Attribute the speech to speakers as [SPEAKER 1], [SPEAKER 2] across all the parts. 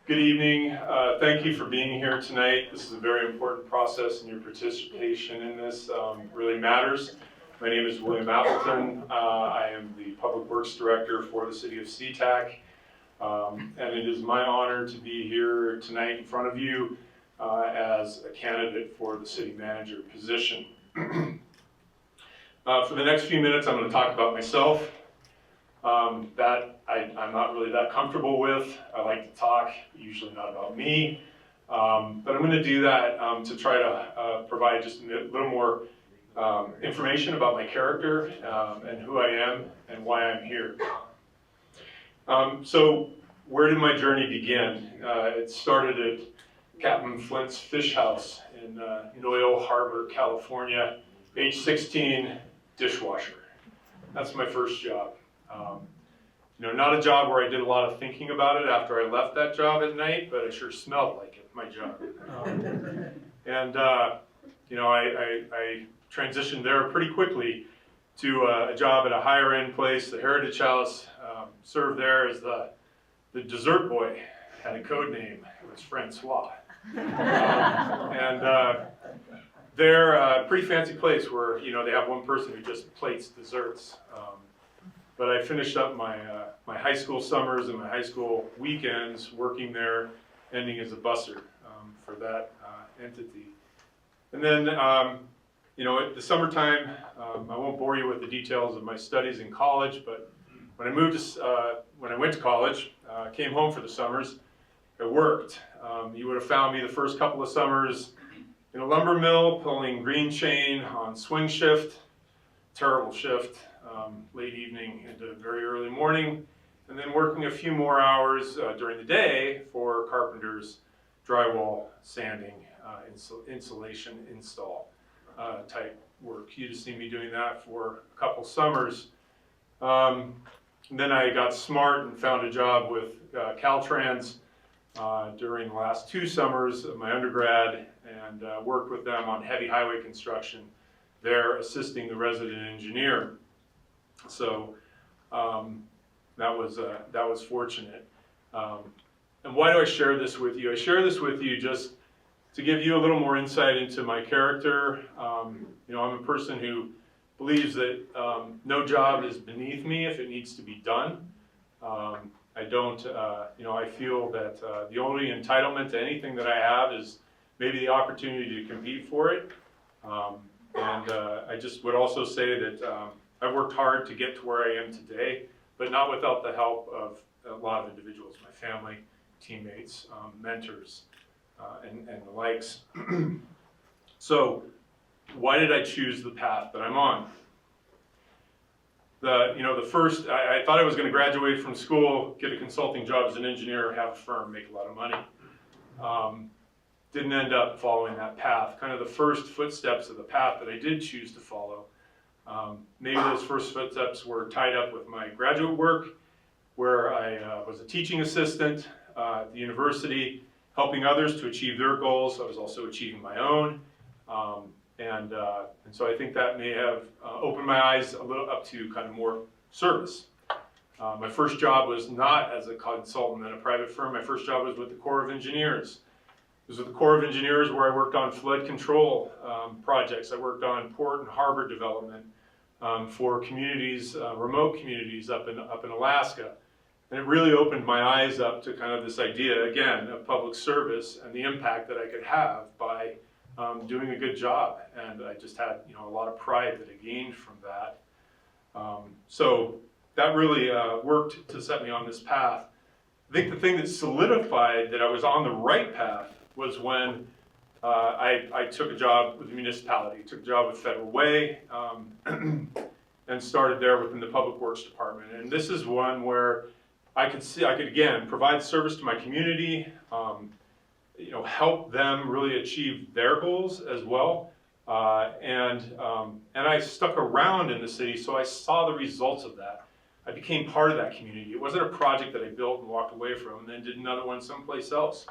[SPEAKER 1] Good evening. Thank you for being here tonight. This is a very important process, and your participation in this really matters. My name is William Appleton. I am the Public Works Director for the City of SeaTac, and it is my honor to be here tonight in front of you as a candidate for the City Manager position. For the next few minutes, I'm going to talk about myself. That I'm not really that comfortable with. I like to talk, usually not about me, but I'm going to do that to try to provide just a little more information about my character and who I am and why I'm here. So where did my journey begin? It started at Captain Flint's Fish House in Oil Harbor, California, age 16, dishwasher. That's my first job. Not a job where I did a lot of thinking about it after I left that job at night, but I sure smelled like it, my job. I transitioned there pretty quickly to a job at a higher end place, the Heritage House. Served there as the dessert boy, had a code name, it was Francois. They're a pretty fancy place where, they have one person who just plates desserts. But I finished up my high school summers and my high school weekends working there, ending as a busser for that entity. And then, at the summertime, I won't bore you with the details of my studies in college, but when I went to college, came home for the summers, I worked. You would have found me the first couple of summers in a lumber mill, pulling green chain on swing shift, terrible shift. Late evening into very early morning, and then working a few more hours during the day for carpenters, drywall, sanding, insulation install type work. You just see me doing that for a couple summers. And then I got smart and found a job with Caltrans during the last 2 summers of my undergrad, and worked with them on heavy highway construction there, assisting the resident engineer. So that was fortunate. And why do I share this with you? I share this with you just to give you a little more insight into my character. I'm a person who believes that no job is beneath me if it needs to be done. I feel that the only entitlement to anything that I have is maybe the opportunity to compete for it. I just would also say that I've worked hard to get to where I am today, but not without the help of a lot of individuals, my family, teammates, mentors, and the likes. So why did I choose the path that I'm on? I thought I was going to graduate from school, get a consulting job as an engineer, have a firm, make a lot of money. Didn't end up following that path. Kind of the first footsteps of the path that I did choose to follow. Maybe those first footsteps were tied up with my graduate work, where I was a teaching assistant at the university, helping others to achieve their goals. I was also achieving my own. And so I think that may have opened my eyes a little up to kind of more service. My first job was not as a consultant at a private firm. My first job was with the Corps of Engineers. It was with the Corps of Engineers where I worked on flood control projects. I worked on port and harbor development for communities, remote communities up in Alaska. And it really opened my eyes up to kind of this idea, again, of public service and the impact that I could have by doing a good job. And I just had a lot of pride that I gained from that. So that really worked to set me on this path. I think the thing that solidified that I was on the right path was when I took a job with the municipality, took a job with Federal Way, and started there within the Public Works Department. And this is one where I could again provide service to my community, help them really achieve their goals as well. And I stuck around in the city, so I saw the results of that. I became part of that community. It wasn't a project that I built and walked away from and then did another one someplace else.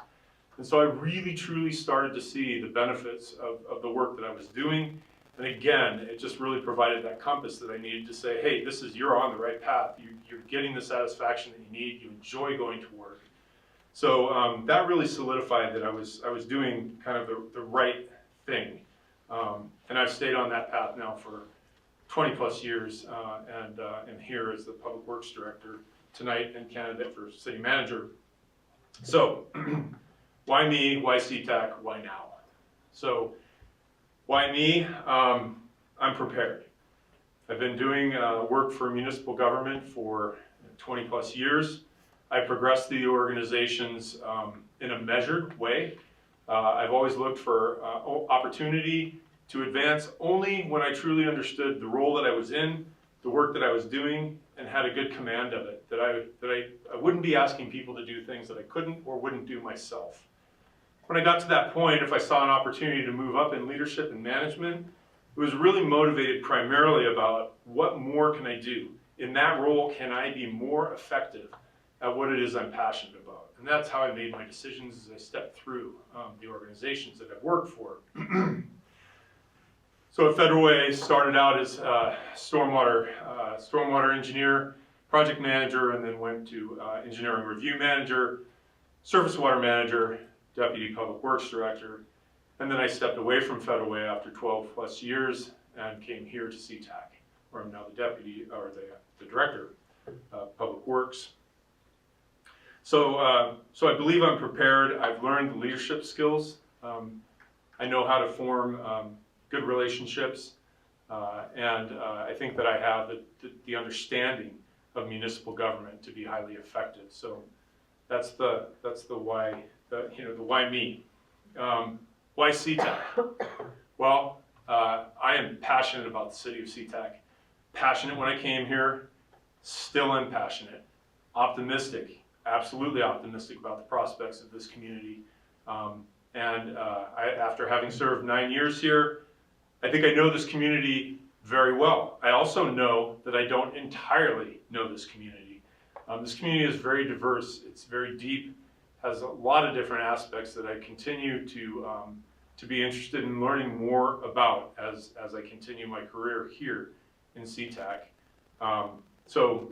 [SPEAKER 1] And so I really, truly started to see the benefits of the work that I was doing. And again, it just really provided that compass that I needed to say, hey, you're on the right path. You're getting the satisfaction that you need. You enjoy going to work. So that really solidified that I was doing kind of the right thing. And I've stayed on that path now for 20 plus years, and am here as the Public Works Director tonight and candidate for City Manager. So why me, why SeaTac, why now? So why me? I'm prepared. I've been doing work for municipal government for 20 plus years. I progressed the organizations in a measured way. I've always looked for opportunity to advance only when I truly understood the role that I was in, the work that I was doing, and had a good command of it. That I wouldn't be asking people to do things that I couldn't or wouldn't do myself. When I got to that point, if I saw an opportunity to move up in leadership and management, it was really motivated primarily about what more can I do? In that role, can I be more effective at what it is I'm passionate about? And that's how I made my decisions as I stepped through the organizations that I've worked for. So at Federal Way, started out as stormwater engineer, project manager, and then went to engineering review manager, surface water manager, deputy public works director. And then I stepped away from Federal Way after 12 plus years and came here to SeaTac, where I'm now the deputy, or the director of public works. So I believe I'm prepared. I've learned the leadership skills. I know how to form good relationships, and I think that I have the understanding of municipal government to be highly effective. So that's the why, the why me. Why SeaTac? Well, I am passionate about the city of SeaTac. Passionate when I came here, still am passionate. Optimistic, absolutely optimistic about the prospects of this community. After having served 9 years here, I think I know this community very well. I also know that I don't entirely know this community. This community is very diverse, it's very deep, has a lot of different aspects that I continue to be interested in learning more about as I continue my career here in SeaTac. So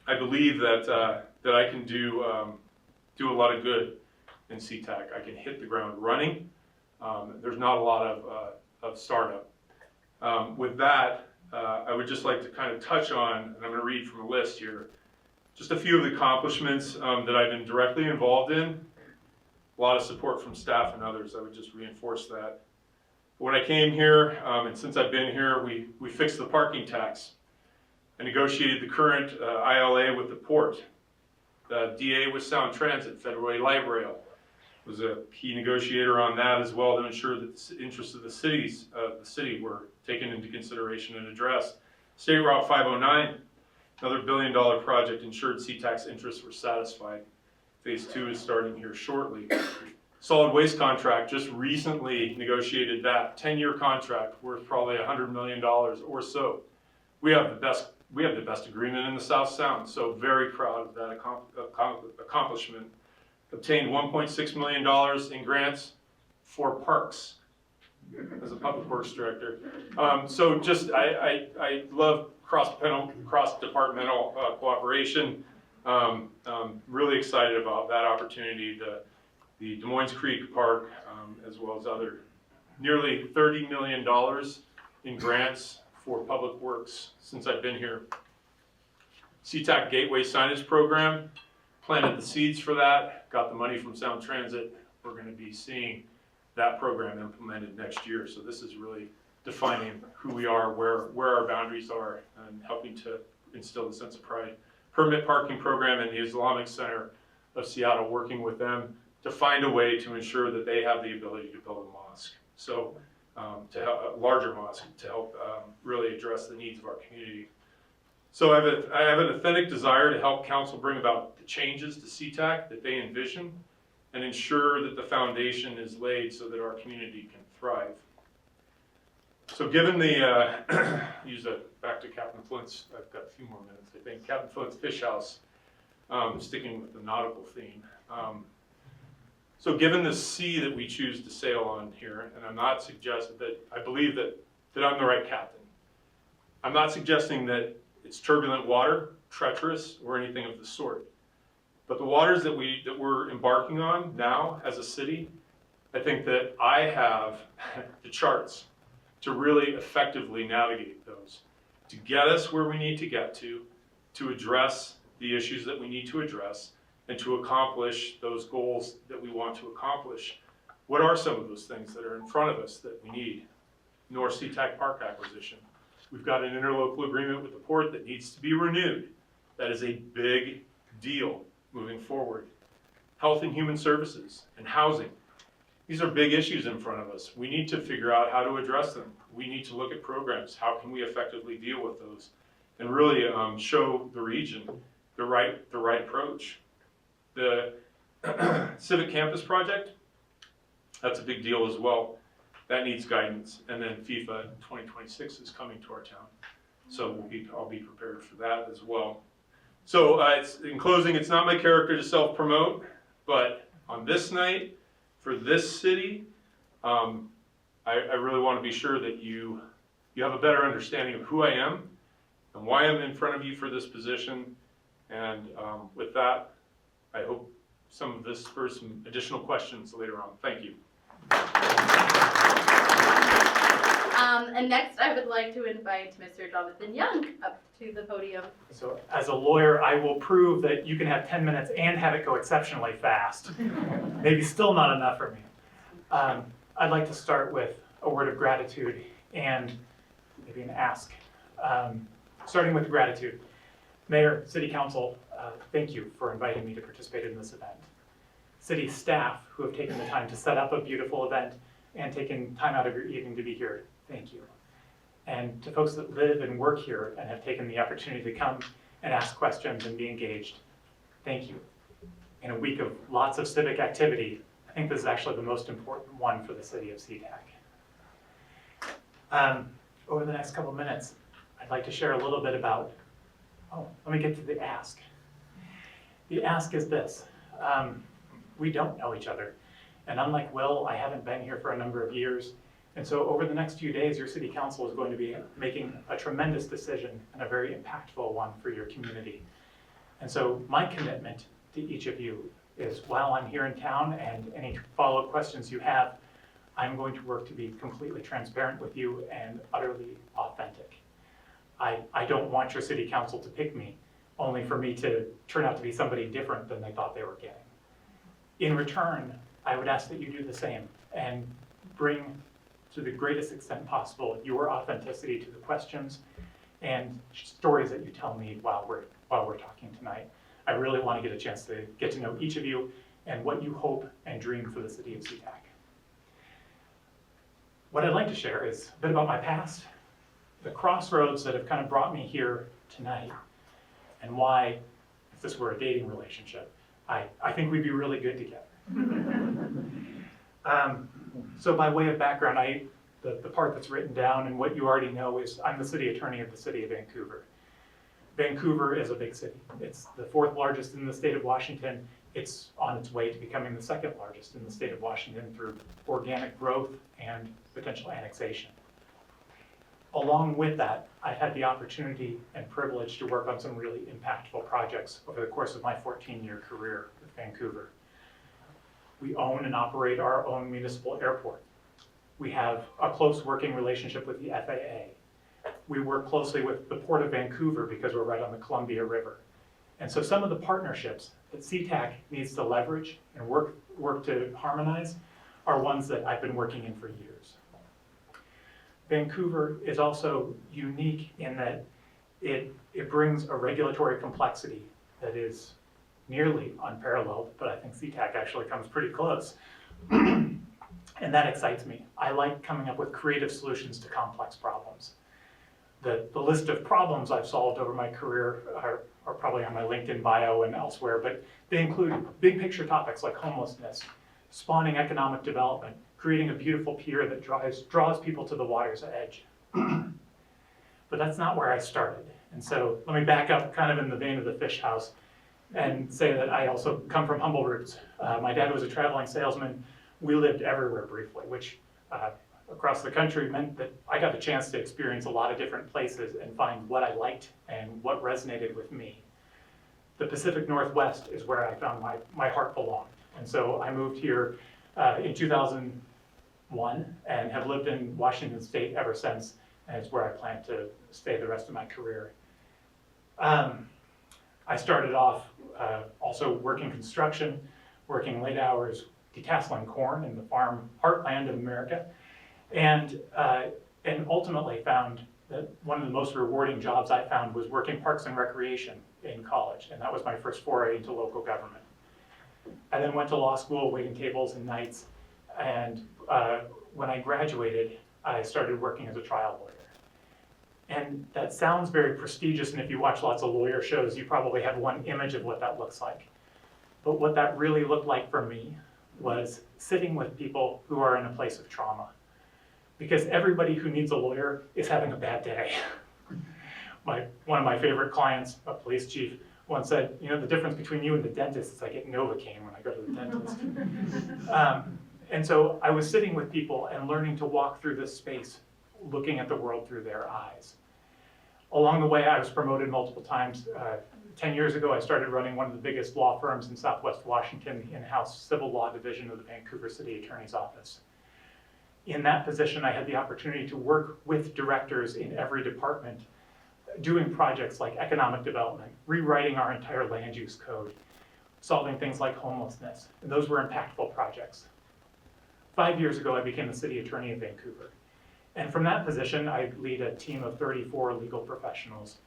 [SPEAKER 1] I believe that I can do a lot of good in SeaTac. I can hit the ground running. There's not a lot of startup. With that, I would just like to kind of touch on, and I'm going to read from a list here, just a few of the accomplishments that I've been directly involved in. A lot of support from staff and others. I would just reinforce that. When I came here, and since I've been here, we fixed the parking tax. I negotiated the current ILA with the port. The DA with Sound Transit, Federal Way Light Rail, was a key negotiator on that as well to ensure that the interests of the city were taken into consideration and addressed. State Route 509, another $1 billion project, ensured SeaTac's interests were satisfied. Phase 2 is starting here shortly. Solid waste contract, just recently negotiated that 10-year contract worth probably $100 million or so. We have the best agreement in the South Sound, so very proud of that accomplishment. Obtained $1.6 million in grants for parks as a public works director. So just I love cross-departmental cooperation. Really excited about that opportunity. The Des Moines Creek Park, as well as other, nearly $30 million in grants for public works since I've been here. SeaTac Gateway Signage Program, planted the seeds for that, got the money from Sound Transit. We're going to be seeing that program implemented next year. So this is really defining who we are, where our boundaries are, and helping to instill a sense of pride. Permit parking program in the Islamic Center of Seattle, working with them to find a way to ensure that they have the ability to build a mosque. So to help, a larger mosque to help really address the needs of our community. So I have an authentic desire to help council bring about the changes to SeaTac that they envision and ensure that the foundation is laid so that our community can thrive. So given the, use that back to Captain Flint's, I've got a few more minutes I think, Captain Flint's Fish House, sticking with the nautical theme. So given the sea that we choose to sail on here, and I'm not suggesting that, I believe that I'm the right captain. I'm not suggesting that it's turbulent water, treacherous, or anything of the sort. But the waters that we're embarking on now as a city, I think that I have the charts to really effectively navigate those, to get us where we need to get to address the issues that we need to address, and to accomplish those goals that we want to accomplish. What are some of those things that are in front of us that we need? North SeaTac Park acquisition. We've got an interlocal agreement with the port that needs to be renewed. That is a big deal moving forward. Health and Human Services and housing. These are big issues in front of us. We need to figure out how to address them. We need to look at programs. How can we effectively deal with those? And really show the region the right approach. The Civic Campus Project, that's a big deal as well. That needs guidance. And then FIFA 2026 is coming to our town. So I'll be prepared for that as well. So in closing, it's not my character to self-promote, but on this night, for this city, I really want to be sure that you have a better understanding of who I am and why I'm in front of you for this position. And with that, I hope some of this spurs some additional questions later on. Thank you.
[SPEAKER 2] And next, I would like to invite Mr. Jonathan Young up to the podium.
[SPEAKER 3] So as a lawyer, I will prove that you can have 10 minutes and have it go exceptionally fast. Maybe still not enough for me. I'd like to start with a word of gratitude and maybe an ask. Starting with gratitude. Mayor, City Council, thank you for inviting me to participate in this event. City staff who have taken the time to set up a beautiful event and taken time out of your evening to be here, thank you. And to folks that live and work here and have taken the opportunity to come and ask questions and be engaged, thank you. In a week of lots of civic activity, I think this is actually the most important one for the city of SeaTac. Over the next couple of minutes, I'd like to share a little bit about, let me get to the ask. The ask is this, we don't know each other. And unlike Will, I haven't been here for a number of years. And so over the next few days, your city council is going to be making a tremendous decision and a very impactful one for your community. And so my commitment to each of you is while I'm here in town and any follow-up questions you have, I'm going to work to be completely transparent with you and utterly authentic. I don't want your city council to pick me, only for me to turn out to be somebody different than they thought they were getting. In return, I would ask that you do the same and bring to the greatest extent possible your authenticity to the questions and stories that you tell me while we're talking tonight. I really want to get a chance to get to know each of you and what you hope and dream for the city of SeaTac. What I'd like to share is a bit about my past, the crossroads that have kind of brought me here tonight, and why, if this were a dating relationship, I think we'd be really good together. So by way of background, the part that's written down and what you already know is I'm the city attorney of the city of Vancouver. Vancouver is a big city. It's the 4th largest in the state of Washington. It's on its way to becoming the 2nd largest in the state of Washington through organic growth and potential annexation. Along with that, I've had the opportunity and privilege to work on some really impactful projects over the course of my 14-year career with Vancouver. We own and operate our own municipal airport. We have a close working relationship with the FAA. We work closely with the Port of Vancouver because we're right on the Columbia River. And so some of the partnerships that SeaTac needs to leverage and work to harmonize are ones that I've been working in for years. Vancouver is also unique in that it brings a regulatory complexity that is nearly unparalleled, but I think SeaTac actually comes pretty close. And that excites me. I like coming up with creative solutions to complex problems. The list of problems I've solved over my career are probably on my LinkedIn bio and elsewhere, but they include big picture topics like homelessness, spawning economic development, creating a beautiful pier that draws people to the water's edge. But that's not where I started. And so let me back up kind of in the vein of the fish house and say that I also come from humble roots. My dad was a traveling salesman. We lived everywhere briefly, which across the country meant that I got the chance to experience a lot of different places and find what I liked and what resonated with me. the Pacific Northwest is where I found my heart belonged. And so I moved here in 2001 and have lived in Washington State ever since, and it's where I plan to stay the rest of my career. I started off also working construction, working late hours, detasseling corn in the farm heartland of America, and ultimately found that one of the most rewarding jobs I found was working parks and recreation in college, and that was my first foray into local government. I then went to law school, waiting tables and nights, and when I graduated, I started working as a trial lawyer. And that sounds very prestigious, and if you watch lots of lawyer shows, you probably have one image of what that looks like. But what that really looked like for me was sitting with people who are in a place of trauma. Because everybody who needs a lawyer is having a bad day. One of my favorite clients, a police chief, once said, you know, the difference between you and the dentist is I get Novocaine when I go to the dentist. And so I was sitting with people and learning to walk through this space, looking at the world through their eyes. Along the way, I was promoted multiple times. 10 years ago, I started running one of the biggest law firms in Southwest Washington, the in-house civil law division of the Vancouver City Attorney's Office. In that position, I had the opportunity to work with directors in every department, doing projects like economic development, rewriting our entire land use code, solving things like homelessness, and those were impactful projects. 5 years ago, I became the city attorney of Vancouver. And from that position, I lead a team of 34 legal professionals,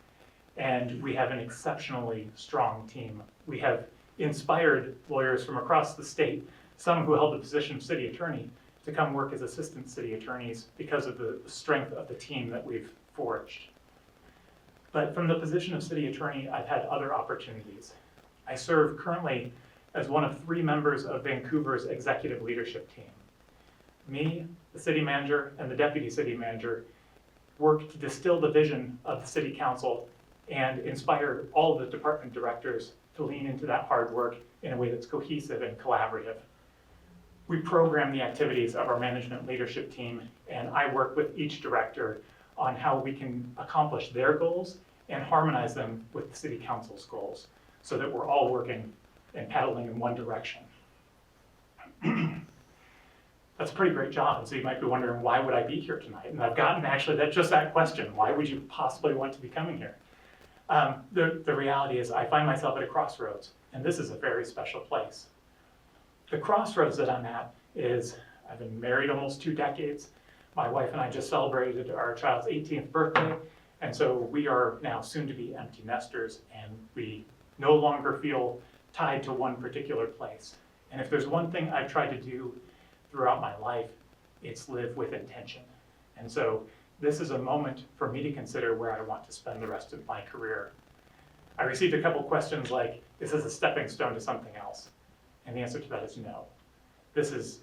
[SPEAKER 3] and we have an exceptionally strong team. We have inspired lawyers from across the state, some who held the position of city attorney, to come work as assistant city attorneys because of the strength of the team that we've forged. But from the position of city attorney, I've had other opportunities. I serve currently as one of 3 members of Vancouver's executive leadership team. Me, the city manager, and the deputy city manager work to distill the vision of the city council and inspire all of the department directors to lean into that hard work in a way that's cohesive and collaborative. We program the activities of our management leadership team, and I work with each director on how we can accomplish their goals and harmonize them with the city council's goals so that we're all working and paddling in one direction. That's a pretty great job, and so you might be wondering, why would I be here tonight? And I've gotten actually just that question, why would you possibly want to be coming here? The reality is I find myself at a crossroads, and this is a very special place. The crossroads that I'm at is, I've been married almost 2 decades. My wife and I just celebrated our child's 18th birthday, and so we are now soon to be empty nesters, and we no longer feel tied to one particular place. And if there's one thing I've tried to do throughout my life, it's live with intention. And so this is a moment for me to consider where I want to spend the rest of my career. I received a couple questions like, is this a stepping stone to something else? And the answer to that is no. This is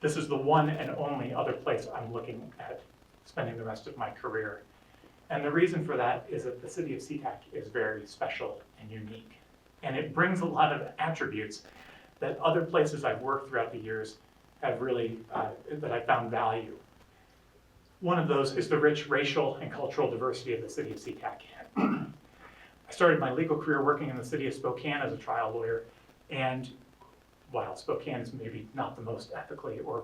[SPEAKER 3] the one and only other place I'm looking at spending the rest of my career. And the reason for that is that the city of SeaTac is very special and unique. And it brings a lot of attributes that other places I've worked throughout the years have really, that I found value. One of those is the rich racial and cultural diversity of the city of SeaTac. I started my legal career working in the city of Spokane as a trial lawyer, and while Spokane is maybe not the most ethically or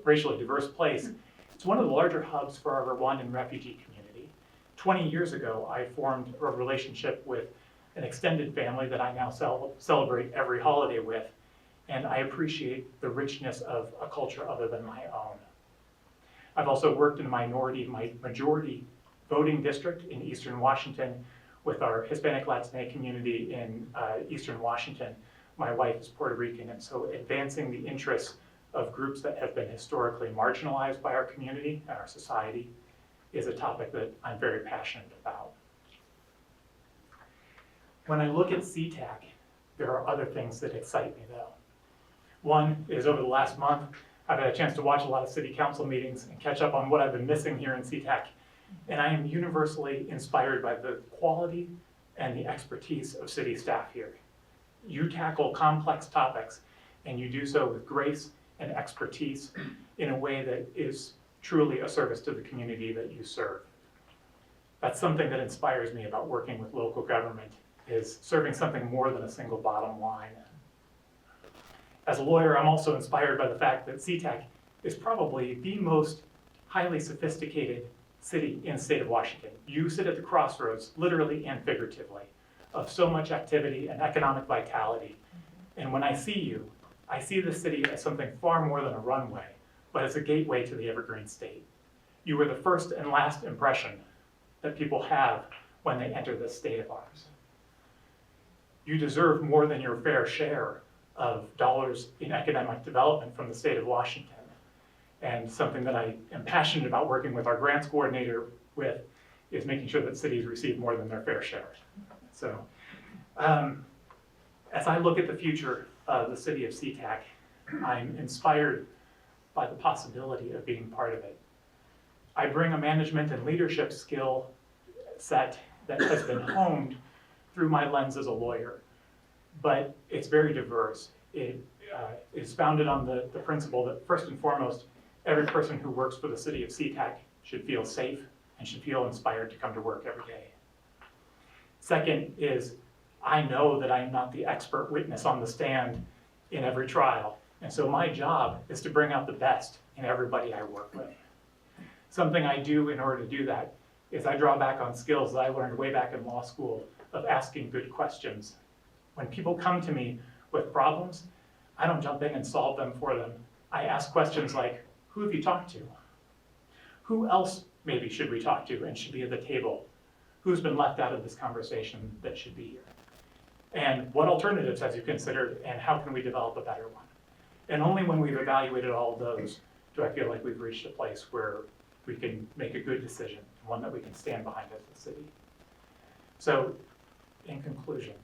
[SPEAKER 3] racially diverse place, it's one of the larger hubs for our Rwandan refugee community. 20 years ago, I formed a relationship with an extended family that I now celebrate every holiday with, and I appreciate the richness of a culture other than my own. I've also worked in a majority voting district in Eastern Washington with our Hispanic Latino community in Eastern Washington. My wife is Puerto Rican, and so advancing the interests of groups that have been historically marginalized by our community and our society is a topic that I'm very passionate about. When I look at SeaTac, there are other things that excite me though. One is over the last month, I've had a chance to watch a lot of city council meetings and catch up on what I've been missing here in SeaTac. And I am universally inspired by the quality and the expertise of city staff here. You tackle complex topics and you do so with grace and expertise in a way that is truly a service to the community that you serve. That's something that inspires me about working with local government is serving something more than a single bottom line. As a lawyer, I'm also inspired by the fact that SeaTac is probably the most highly sophisticated city in the state of Washington. You sit at the crossroads, literally and figuratively, of so much activity and economic vitality. And when I see you, I see the city as something far more than a runway, but as a gateway to the Evergreen State. You were the first and last impression that people have when they enter this state of ours. You deserve more than your fair share of dollars in economic development from the state of Washington. And something that I am passionate about working with our grants coordinator with is making sure that cities receive more than their fair share. So as I look at the future of the city of SeaTac, I'm inspired by the possibility of being part of it. I bring a management and leadership skill set that has been honed through my lens as a lawyer, but it's very diverse. It is founded on the principle that first and foremost, every person who works for the city of SeaTac should feel safe and should feel inspired to come to work every day. Second is, I know that I'm not the expert witness on the stand in every trial, and so my job is to bring out the best in everybody I work with. Something I do in order to do that is I draw back on skills that I learned way back in law school of asking good questions. When people come to me with problems, I don't jump in and solve them for them. I ask questions like, who have you talked to? Who else maybe should we talk to and should be at the table? Who's been left out of this conversation that should be here? And what alternatives have you considered, and how can we develop a better one? And only when we've evaluated all of those do I feel like we've reached a place where we can make a good decision, one that we can stand behind as a city. So, in conclusion,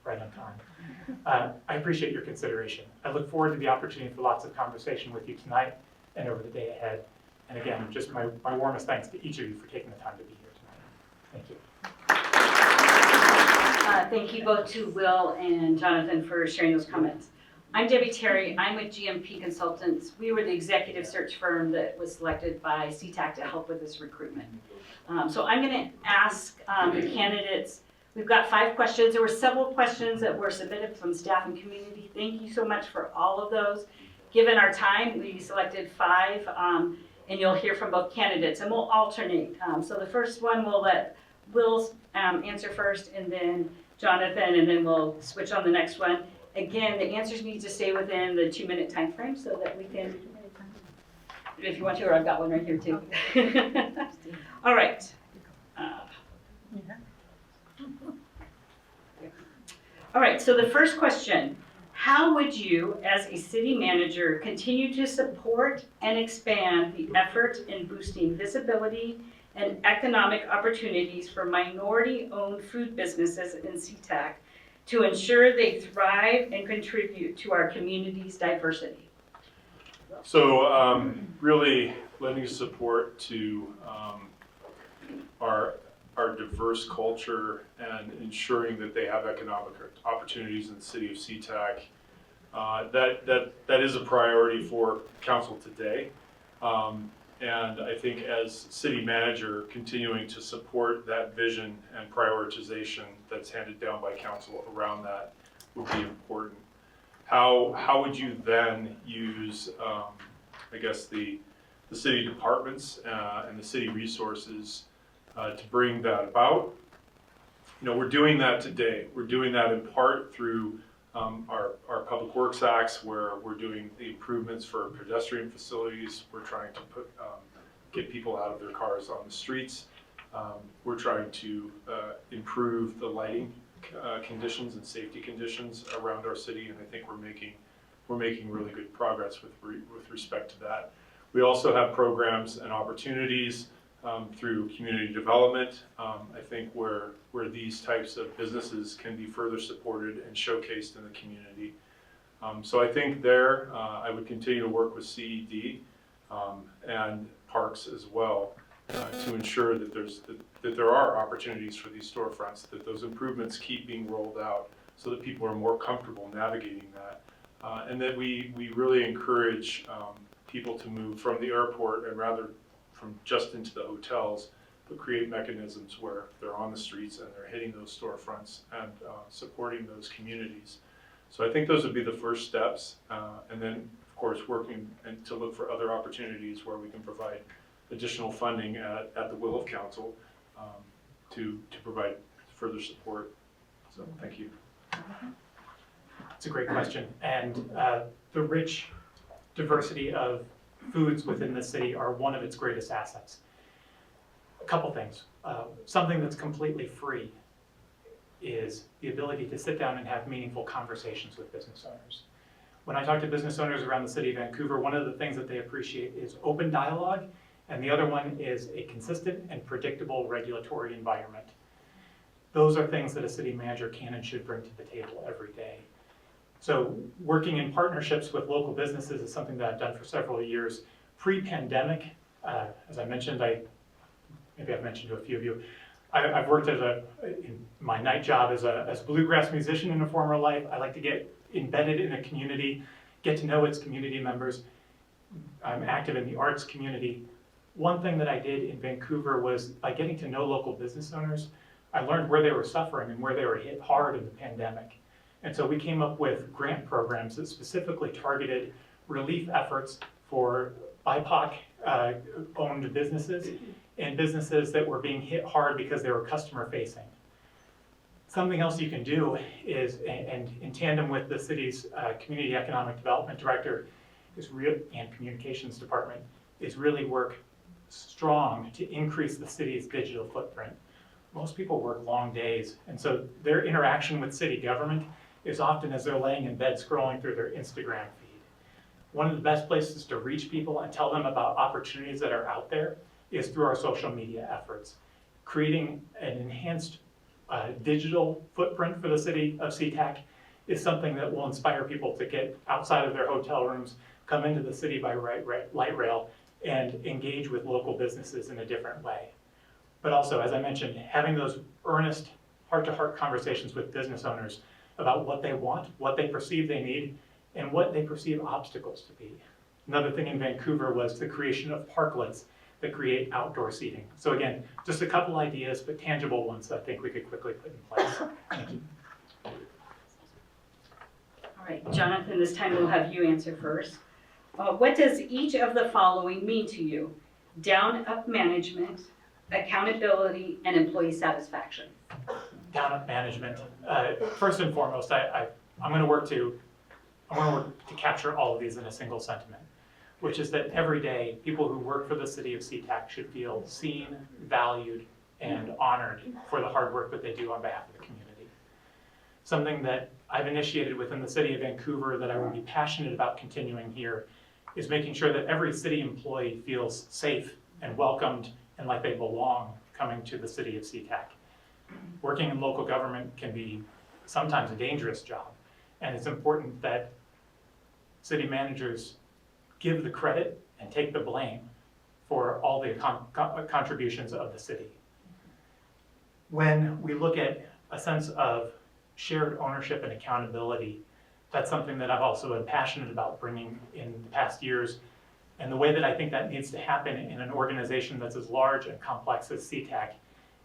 [SPEAKER 3] right on time, I appreciate your consideration. I look forward to the opportunity for lots of conversation with you tonight and over the day ahead. And again, just my warmest thanks to each of you for taking the time to be here tonight. Thank you.
[SPEAKER 4] Thank you both to Will and Jonathan for sharing those comments. I'm Debbie Tarry. I'm with GMP Consultants. We were the executive search firm that was selected by SeaTac to help with this recruitment. So I'm going to ask the candidates. We've got 5 questions. There were several questions that were submitted from staff and community. Thank you so much for all of those. Given our time, we selected 5, and you'll hear from both candidates, and we'll alternate. So the first one, we'll let Will answer first, and then Jonathan, and then we'll switch on the next one. Again, the answers need to stay within the 2-minute time frame so that we can, if you want to, or I've got one right here too. All right. All right, so the first question, how would you, as a city manager, continue to support and expand the effort in boosting visibility and economic opportunities for minority-owned food businesses in SeaTac to ensure they thrive and contribute to our community's diversity?
[SPEAKER 1] So really lending support to our diverse culture and ensuring that they have economic opportunities in the city of SeaTac. That is a priority for council today. And I think as city manager, continuing to support that vision and prioritization that's handed down by council around that would be important. How would you then use, I guess, the city departments and the city resources to bring that about? You know, we're doing that today. We're doing that in part through our public works acts, where we're doing the improvements for pedestrian facilities. We're trying to get people out of their cars on the streets. We're trying to improve the lighting conditions and safety conditions around our city, and I think we're making really good progress with respect to that. We also have programs and opportunities through community development. I think where these types of businesses can be further supported and showcased in the community. So I think there I would continue to work with CED and Parks as well to ensure that there are opportunities for these storefronts, that those improvements keep being rolled out so that people are more comfortable navigating that, and that we really encourage people to move from the airport and rather from just into the hotels, create mechanisms where they're on the streets and they're hitting those storefronts and supporting those communities. So I think those would be the first steps, and then of course working and to look for other opportunities where we can provide additional funding at the will of council to provide further support. So thank you.
[SPEAKER 3] It's a great question, and the rich diversity of foods within the city are one of its greatest assets. A couple things. Something that's completely free is the ability to sit down and have meaningful conversations with business owners. When I talk to business owners around the city of Vancouver, one of the things that they appreciate is open dialogue, and the other one is a consistent and predictable regulatory environment. Those are things that a city manager can and should bring to the table every day. So working in partnerships with local businesses is something that I've done for several years. Pre-pandemic, as I mentioned, maybe I've mentioned to a few of you, I've worked in my night job as a bluegrass musician in a former life. I like to get embedded in a community, get to know its community members. I'm active in the arts community. One thing that I did in Vancouver was by getting to know local business owners, I learned where they were suffering and where they were hit hard in the pandemic. And so we came up with grant programs that specifically targeted relief efforts for BIPOC owned businesses and businesses that were being hit hard because they were customer facing. Something else you can do is, and in tandem with the city's Community Economic Development Director and Communications Department, is really work strong to increase the city's digital footprint. Most people work long days, and so their interaction with city government is often as they're laying in bed scrolling through their Instagram feed. One of the best places to reach people and tell them about opportunities that are out there is through our social media efforts. Creating an enhanced digital footprint for the city of SeaTac is something that will inspire people to get outside of their hotel rooms, come into the city by light rail, and engage with local businesses in a different way. But also, as I mentioned, having those earnest heart-to-heart conversations with business owners about what they want, what they perceive they need, and what they perceive obstacles to be. Another thing in Vancouver was the creation of parklets that create outdoor seating. So again, just a couple ideas, but tangible ones that I think we could quickly put in place. Thank you.
[SPEAKER 4] All right, Jonathan, this time we'll have you answer first. What does each of the following mean to you? Down-up management, accountability, and employee satisfaction.
[SPEAKER 3] Down-up management. First and foremost, I'm going to work to capture all of these in a single sentiment, which is that every day, people who work for the city of SeaTac should feel seen, valued, and honored for the hard work that they do on behalf of the community. Something that I've initiated within the city of Vancouver that I will be passionate about continuing here is making sure that every city employee feels safe and welcomed and like they belong coming to the city of SeaTac. Working in local government can be sometimes a dangerous job, and it's important that city managers give the credit and take the blame for all the contributions of the city. When we look at a sense of shared ownership and accountability, that's something that I've also been passionate about bringing in the past years. And the way that I think that needs to happen in an organization that's as large and complex as SeaTac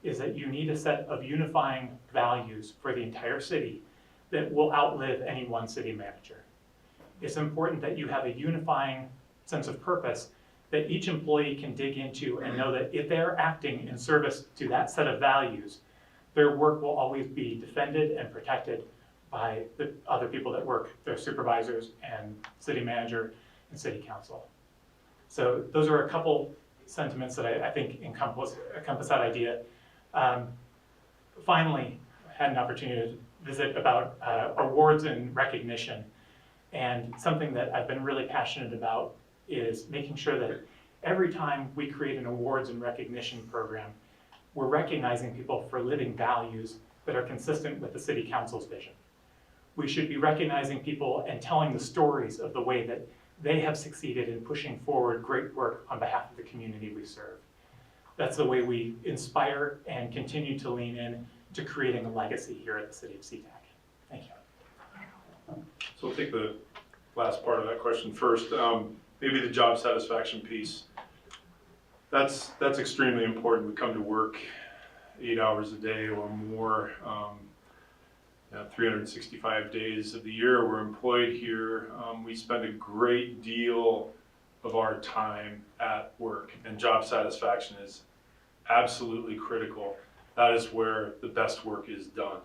[SPEAKER 3] is that you need a set of unifying values for the entire city that will outlive any one city manager. It's important that you have a unifying sense of purpose that each employee can dig into and know that if they're acting in service to that set of values, their work will always be defended and protected by the other people that work, their supervisors and city manager and city council. So those are a couple sentiments that I think encompass that idea. Finally, I had an opportunity to visit about awards and recognition. And something that I've been really passionate about is making sure that every time we create an awards and recognition program, we're recognizing people for living values that are consistent with the city council's vision. We should be recognizing people and telling the stories of the way that they have succeeded in pushing forward great work on behalf of the community we serve. That's the way we inspire and continue to lean in to creating a legacy here at the city of SeaTac. Thank you.
[SPEAKER 1] So we'll take the last part of that question first. Maybe the job satisfaction piece. that's extremely important. We come to work 8 hours a day or more, 365 days of the year we're employed here. We spend a great deal of our time at work, and job satisfaction is absolutely critical. That is where the best work is done.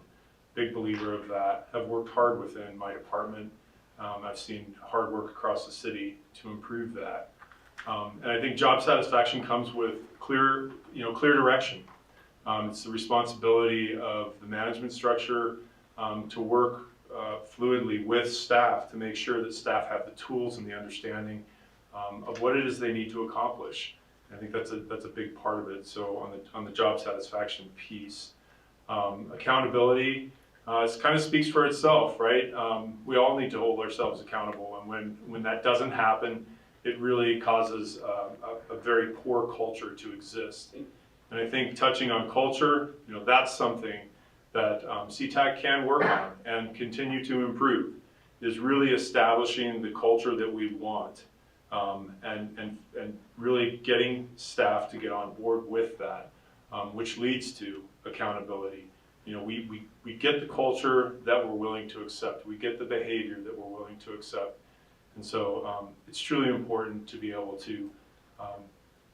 [SPEAKER 1] Big believer of that. I've worked hard within my department. I've seen hard work across the city to improve that. And I think job satisfaction comes with clear direction. It's the responsibility of the management structure to work fluidly with staff to make sure that staff have the tools and the understanding of what it is they need to accomplish. I think that's a big part of it. So on the job satisfaction piece, accountability, it kind of speaks for itself, right? We all need to hold ourselves accountable, and when that doesn't happen, it really causes a very poor culture to exist. And I think touching on culture, that's something that SeaTac can work on and continue to improve, is really establishing the culture that we want, and really getting staff to get on board with that, which leads to accountability. We get the culture that we're willing to accept. We get the behavior that we're willing to accept. And so it's truly important to be able to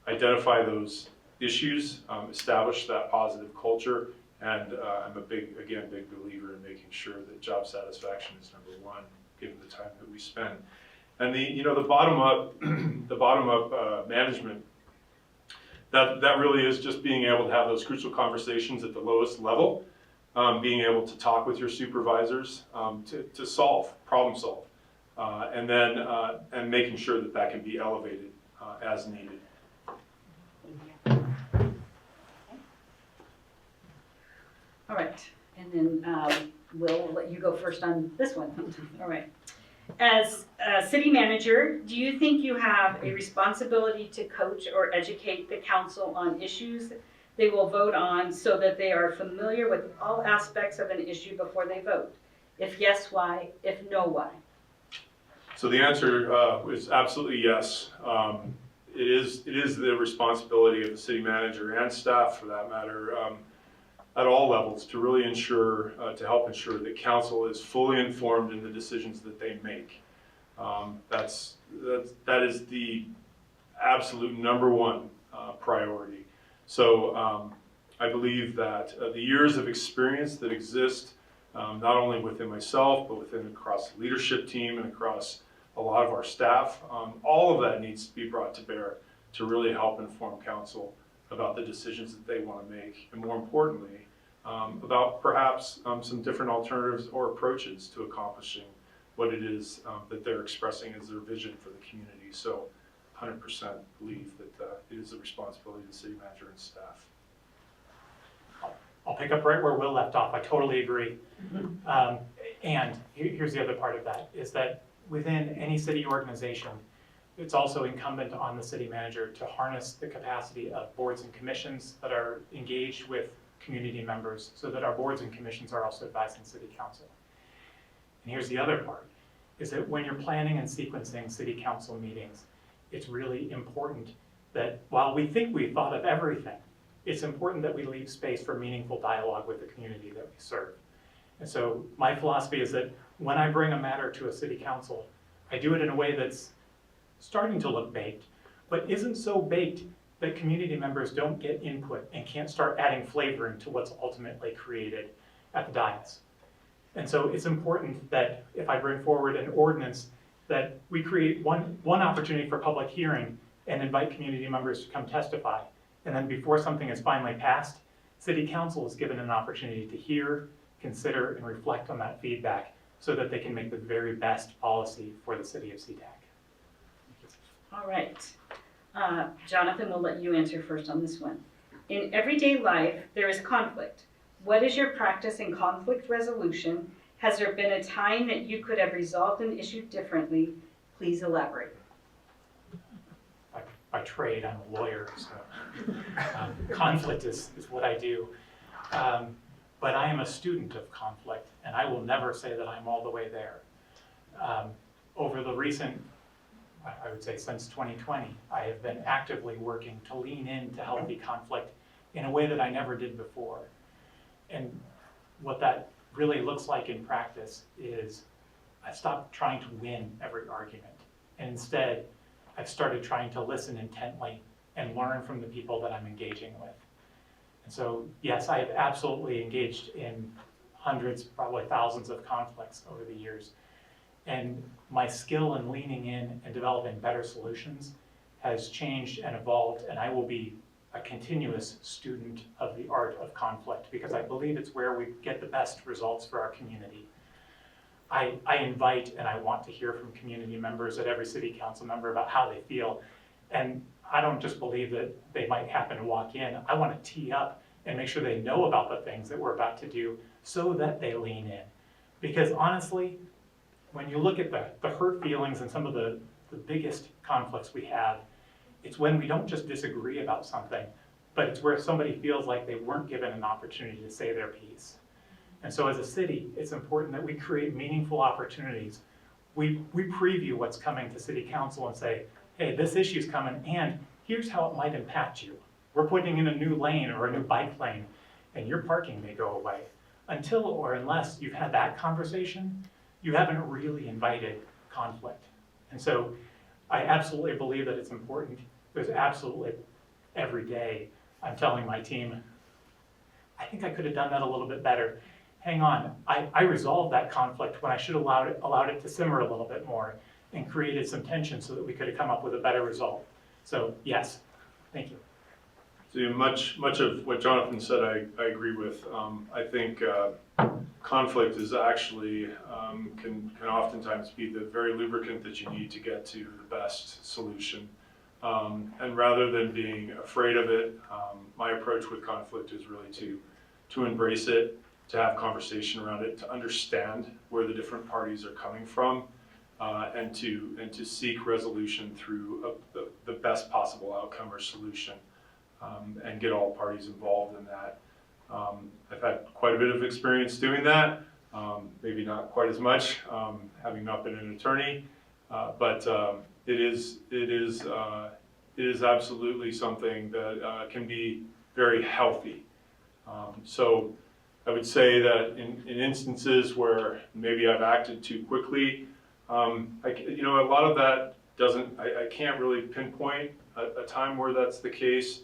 [SPEAKER 1] identify those issues, establish that positive culture, and I'm a big believer in making sure that job satisfaction is number one, given the time that we spend. And the bottom up management, that really is just being able to have those crucial conversations at the lowest level, being able to talk with your supervisors to problem solve, and then and making sure that can be elevated as needed.
[SPEAKER 4] All right, and then we'll let you go first on this one. All right. As a city manager, do you think you have a responsibility to coach or educate the council on issues they will vote on so that they are familiar with all aspects of an issue before they vote? If yes, why? If no, why?
[SPEAKER 1] So the answer is absolutely yes. It is the responsibility of the city manager and staff, for that matter, at all levels, to really ensure, to help ensure that council is fully informed in the decisions that they make. That is the absolute number one priority. So I believe that the years of experience that exist, not only within myself, but across the leadership team and across a lot of our staff, all of that needs to be brought to bear to really help inform council about the decisions that they want to make, and more importantly, about perhaps some different alternatives or approaches to accomplishing what it is that they're expressing as their vision for the community. So 100% believe that it is the responsibility of the city manager and staff.
[SPEAKER 3] I'll pick up right where Will left off. I totally agree. And here's the other part of that, is that within any city organization, it's also incumbent on the city manager to harness the capacity of boards and commissions that are engaged with community members, so that our boards and commissions are also advising city council. And here's the other part, is that when you're planning and sequencing city council meetings, it's really important that while we think we've thought of everything, it's important that we leave space for meaningful dialogue with the community that we serve. And so my philosophy is that when I bring a matter to a city council, I do it in a way that's starting to look baked, but isn't so baked that community members don't get input and can't start adding flavoring to what's ultimately created at the dais. And so it's important that if I bring forward an ordinance, that we create one opportunity for public hearing and invite community members to come testify. And then before something is finally passed, city council is given an opportunity to hear, consider, and reflect on that feedback so that they can make the very best policy for the city of SeaTac.
[SPEAKER 4] All right. Jonathan, we'll let you answer first on this one. In everyday life, there is conflict. What is your practice in conflict resolution? Has there been a time that you could have resolved an issue differently? Please elaborate.
[SPEAKER 3] By trade, I'm a lawyer, so conflict is what I do. But I am a student of conflict, and I will never say that I'm all the way there. Over the recent I would say since 2020, I have been actively working to lean into healthy conflict in a way that I never did before. And what that really looks like in practice is I stopped trying to win every argument. And instead, I've started trying to listen intently and learn from the people that I'm engaging with. And so, yes, I have absolutely engaged in hundreds, probably thousands of conflicts over the years. And my skill in leaning in and developing better solutions has changed and evolved, and I will be a continuous student of the art of conflict because I believe it's where we get the best results for our community. I invite and I want to hear from community members at every city council member about how they feel. And I don't just believe that they might happen to walk in. I want to tee up and make sure they know about the things that we're about to do so that they lean in. Because honestly, when you look at the hurt feelings and some of the biggest conflicts we have, it's when we don't just disagree about something, but it's where somebody feels like they weren't given an opportunity to say their piece. And so as a city, it's important that we create meaningful opportunities. We preview what's coming to city council and say, hey, this issue's coming and here's how it might impact you. We're putting in a new lane or a new bike lane and your parking may go away. Until or unless you've had that conversation, you haven't really invited conflict. And so I absolutely believe that it's important. There's absolutely every day I'm telling my team, I think I could have done that a little bit better. Hang on, I resolved that conflict when I should have allowed it to simmer a little bit more and created some tension so that we could have come up with a better result. So yes, thank you.
[SPEAKER 1] So much of what Jonathan said, I agree with. I think conflict is actually can oftentimes be the very lubricant that you need to get to the best solution. And rather than being afraid of it, my approach with conflict is really to embrace it, to have conversation around it, to understand where the different parties are coming from, and to seek resolution through the best possible outcome or solution, and get all parties involved in that. I've had quite a bit of experience doing that, maybe not quite as much, having not been an attorney, but it is absolutely something that can be very healthy. So I would say that in instances where maybe I've acted too quickly, a lot of that I can't really pinpoint a time where that's the case,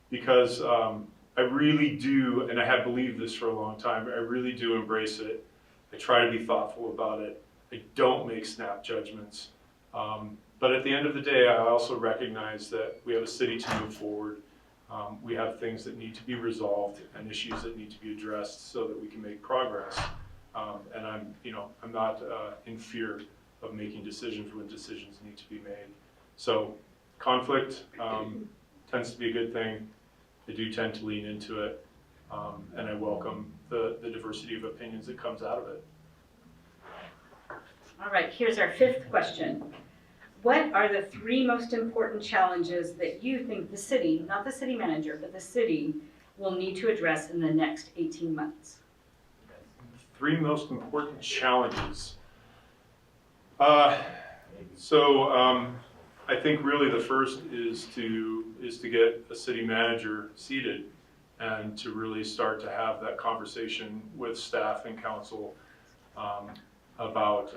[SPEAKER 1] because I really do, and I have believed this for a long time, I really do embrace it. I try to be thoughtful about it. I don't make snap judgments. But at the end of the day, I also recognize that we have a city to move forward. We have things that need to be resolved and issues that need to be addressed so that we can make progress. And I'm not in fear of making decisions when decisions need to be made. So conflict tends to be a good thing. I do tend to lean into it, and I welcome the diversity of opinions that comes out of it.
[SPEAKER 4] All right, here's our fifth question. What are the 3 most important challenges that you think the city, not the city manager, but the city will need to address in the next 18 months?
[SPEAKER 1] 3 most important challenges. I think really the first is to get a city manager seated and to really start to have that conversation with staff and council about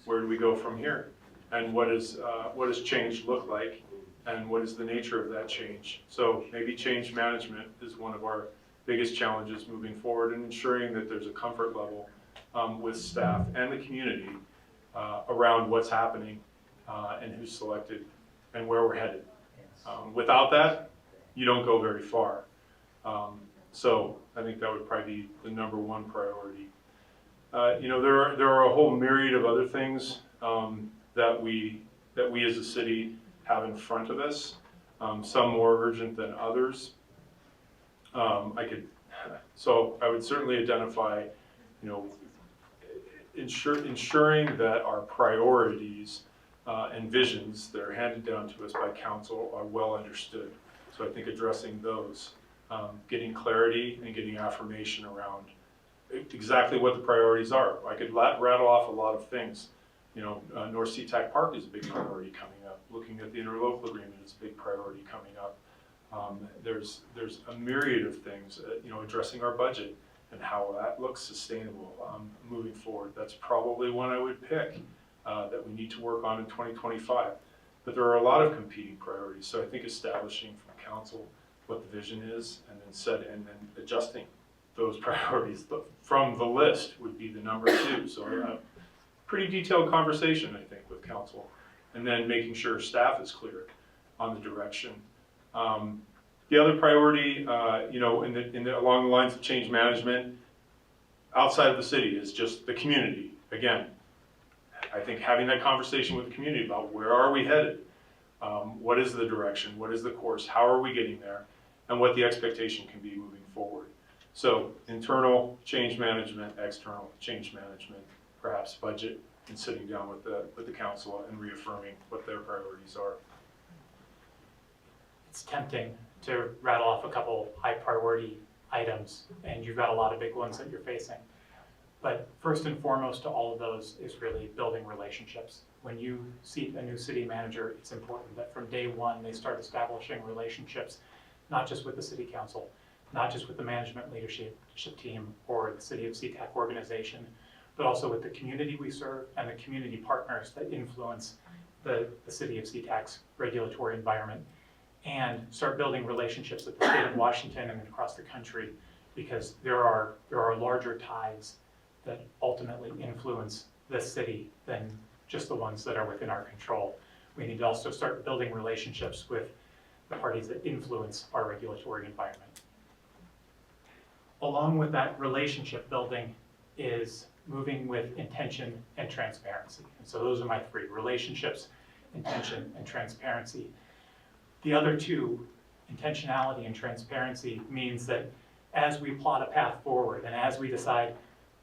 [SPEAKER 1] where do we go from here, and what does change look like, and what is the nature of that change. So maybe change management is one of our biggest challenges moving forward, and ensuring that there's a comfort level with staff and the community around what's happening and who's selected and where we're headed. Without that, you don't go very far. So I think that would probably be the number 1 priority. There are a whole myriad of other things that we as a city have in front of us, some more urgent than others. So I would certainly identify, ensuring that our priorities and visions that are handed down to us by council are well understood. So I think addressing those, getting clarity and getting affirmation around exactly what the priorities are. I could rattle off a lot of things, North SeaTac Park is a big priority coming up. Looking at the interlocal agreement is a big priority coming up. There's a myriad of things, addressing our budget and how that looks sustainable moving forward. That's probably one I would pick that we need to work on in 2025. But there are a lot of competing priorities, so I think establishing from council what the vision is and then adjusting those priorities from the list would be the number 2. So a pretty detailed conversation, I think, with council, and then making sure staff is clear on the direction. The other priority, along the lines of change management outside of the city is just the community. Again, I think having that conversation with the community about where are we headed, what is the direction, what is the course, how are we getting there, and what the expectation can be moving forward. So internal change management, external change management, perhaps budget, and sitting down with the council and reaffirming what their priorities are.
[SPEAKER 3] It's tempting to rattle off a couple high priority items, and you've got a lot of big ones that you're facing. But first and foremost to all of those is really building relationships. When you seat a new city manager, it's important that from day one they start establishing relationships, not just with the city council, not just with the management leadership team or the City of SeaTac organization, but also with the community we serve and the community partners that influence the City of SeaTac's regulatory environment, and start building relationships with the state of Washington and across the country, because there are larger ties that ultimately influence this city than just the ones that are within our control. We need to also start building relationships with the parties that influence our regulatory environment. Along with that relationship building is moving with intention and transparency. And so those are my 3: relationships, intention, and transparency. The other 2, intentionality and transparency, means that as we plot a path forward and as we decide,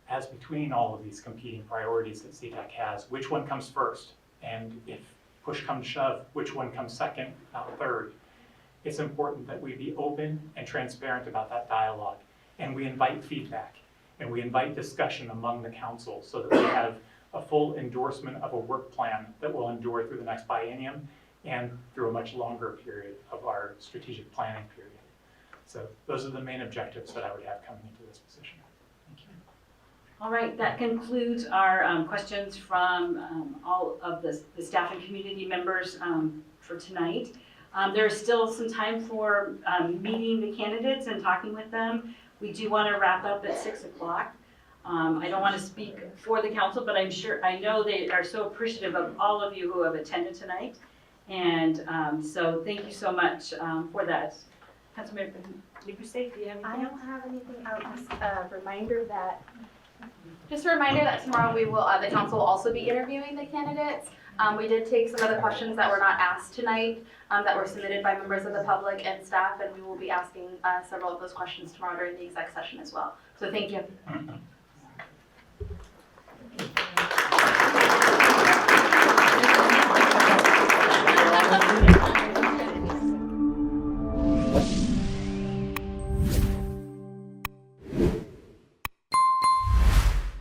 [SPEAKER 3] as between all of these competing priorities that SeaTac has, which one comes first, and if push comes to shove, which one comes second, not third, it's important that we be open and transparent about that dialogue, and we invite feedback, and we invite discussion among the council so that we have a full endorsement of a work plan that will endure through the next biennium and through a much longer period of our strategic planning period. So those are the main objectives that I would have coming into this position. Thank you.
[SPEAKER 4] All right, that concludes our questions from all of the staff and community members for tonight. There's still some time for meeting the candidates and talking with them. We do want to wrap up at 6 o'clock. I don't want to speak for the council, but I know they are so appreciative of all of you who have attended tonight. And so thank you so much for that. Councilmember Negusse, do you have anything
[SPEAKER 2] I
[SPEAKER 4] else?
[SPEAKER 2] don't have anything else. Just a reminder that tomorrow the council will also be interviewing the candidates. We did take some of the questions that were not asked tonight that were submitted by members of the public and staff, and we will be asking several of those questions tomorrow during the exec session as well. So thank you.